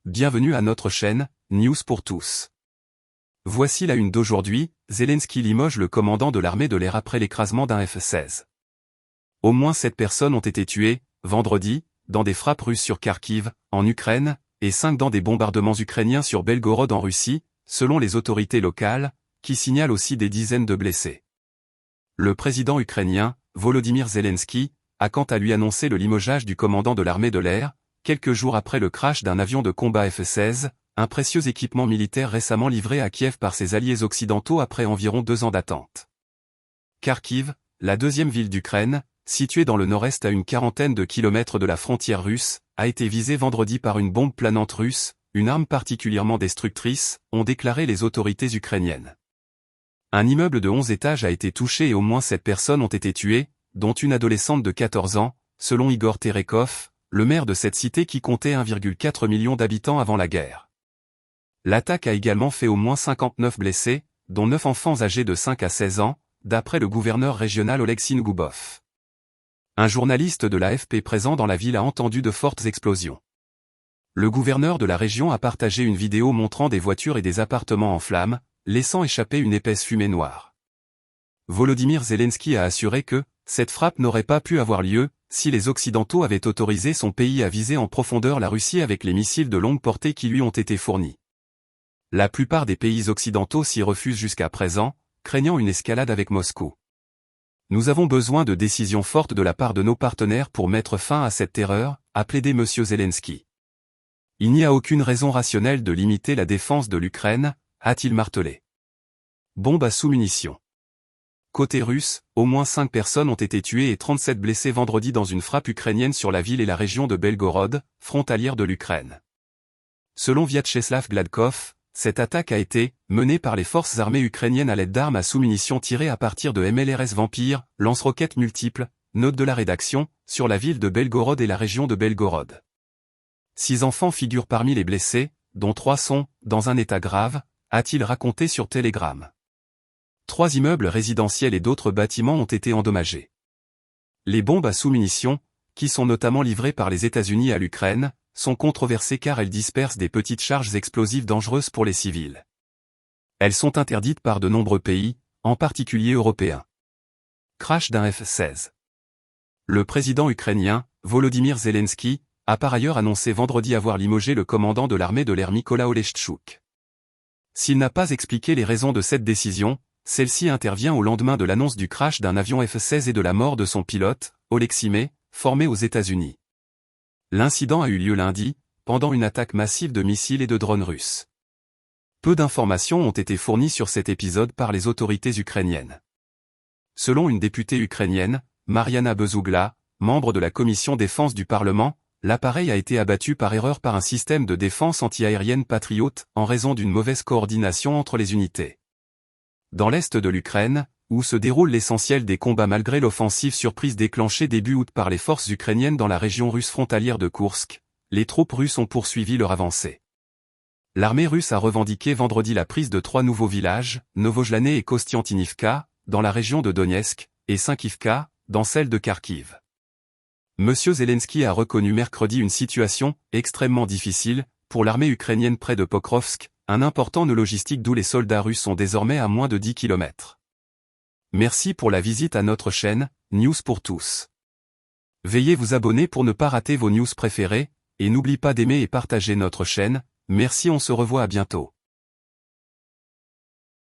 bienvenue à notre chaîne, News pour tous. Voici la une d'aujourd'hui, Zelensky limoge le commandant de l'armée de l'air après l'écrasement d'un F-16. Au moins 7 personnes ont été tuées, vendredi, dans des frappes russes sur Kharkiv, en Ukraine, et 5 dans des bombardements ukrainiens sur Belgorod en Russie, selon les autorités locales, qui signalent aussi des dizaines de blessés. Le président ukrainien, Volodymyr Zelensky, a quant à lui annoncé le limogeage du commandant de l'armée de l'air, quelques jours après le crash d'un avion de combat F-16, un précieux équipement militaire récemment livré à Kiev par ses alliés occidentaux après environ 2 ans d'attente. Kharkiv, la deuxième ville d'Ukraine, située dans le nord-est à une quarantaine de kilomètres de la frontière russe, a été visée vendredi par une bombe planante russe, une arme particulièrement destructrice, ont déclaré les autorités ukrainiennes. Un immeuble de 11 étages a été touché et au moins 7 personnes ont été tuées, dont une adolescente de 14 ans, selon Igor Terekov, le maire de cette cité qui comptait 1,4 million d'habitants avant la guerre. L'attaque a également fait au moins 59 blessés, dont 9 enfants âgés de 5 à 16 ans, d'après le gouverneur régional Oleksiy Ngubov. Un journaliste de l'AFP présent dans la ville a entendu de fortes explosions. Le gouverneur de la région a partagé une vidéo montrant des voitures et des appartements en flammes, laissant échapper une épaisse fumée noire. Volodymyr Zelensky a assuré que cette frappe n'aurait pas pu avoir lieu si les Occidentaux avaient autorisé son pays à viser en profondeur la Russie avec les missiles de longue portée qui lui ont été fournis. La plupart des pays occidentaux s'y refusent jusqu'à présent, craignant une escalade avec Moscou. Nous avons besoin de décisions fortes de la part de nos partenaires pour mettre fin à cette terreur, a plaidé M. Zelensky. Il n'y a aucune raison rationnelle de limiter la défense de l'Ukraine, a-t-il martelé. Bombe à sous-munitions. Côté russe, au moins 5 personnes ont été tuées et 37 blessés vendredi dans une frappe ukrainienne sur la ville et la région de Belgorod, frontalière de l'Ukraine. Selon Vyacheslav Gladkov, cette attaque a été menée par les forces armées ukrainiennes à l'aide d'armes à sous-munitions tirées à partir de MLRS Vampire, lance-roquettes multiples, note de la rédaction, sur la ville de Belgorod et la région de Belgorod. 6 enfants figurent parmi les blessés, dont 3 sont dans un état grave, a-t-il raconté sur Telegram. 3 immeubles résidentiels et d'autres bâtiments ont été endommagés. Les bombes à sous-munitions, qui sont notamment livrées par les États-Unis à l'Ukraine, sont controversées car elles dispersent des petites charges explosives dangereuses pour les civils. Elles sont interdites par de nombreux pays, en particulier européens. Crash d'un F-16. Le président ukrainien, Volodymyr Zelensky, a par ailleurs annoncé vendredi avoir limogé le commandant de l'armée de l'air Mykola Oleshchuk. S'il n'a pas expliqué les raisons de cette décision, celle-ci intervient au lendemain de l'annonce du crash d'un avion F-16 et de la mort de son pilote, Oleksiy May, formé aux États-Unis. L'incident a eu lieu lundi, pendant une attaque massive de missiles et de drones russes. Peu d'informations ont été fournies sur cet épisode par les autorités ukrainiennes. Selon une députée ukrainienne, Mariana Bezougla, membre de la commission défense du Parlement, l'appareil a été abattu par erreur par un système de défense anti-aérienne Patriot en raison d'une mauvaise coordination entre les unités. Dans l'est de l'Ukraine, où se déroule l'essentiel des combats malgré l'offensive surprise déclenchée début août par les forces ukrainiennes dans la région russe frontalière de Koursk, les troupes russes ont poursuivi leur avancée. L'armée russe a revendiqué vendredi la prise de 3 nouveaux villages, Novojlane et Kostiantinivka, dans la région de Donetsk, et Sinkivka, dans celle de Kharkiv. M. Zelensky a reconnu mercredi une situation extrêmement difficile pour l'armée ukrainienne près de Pokrovsk, un important nœud logistique d'où les soldats russes sont désormais à moins de 10 km. Merci pour la visite à notre chaîne, News pour tous. Veuillez vous abonner pour ne pas rater vos news préférées, et n'oubliez pas d'aimer et partager notre chaîne. Merci, on se revoit à bientôt.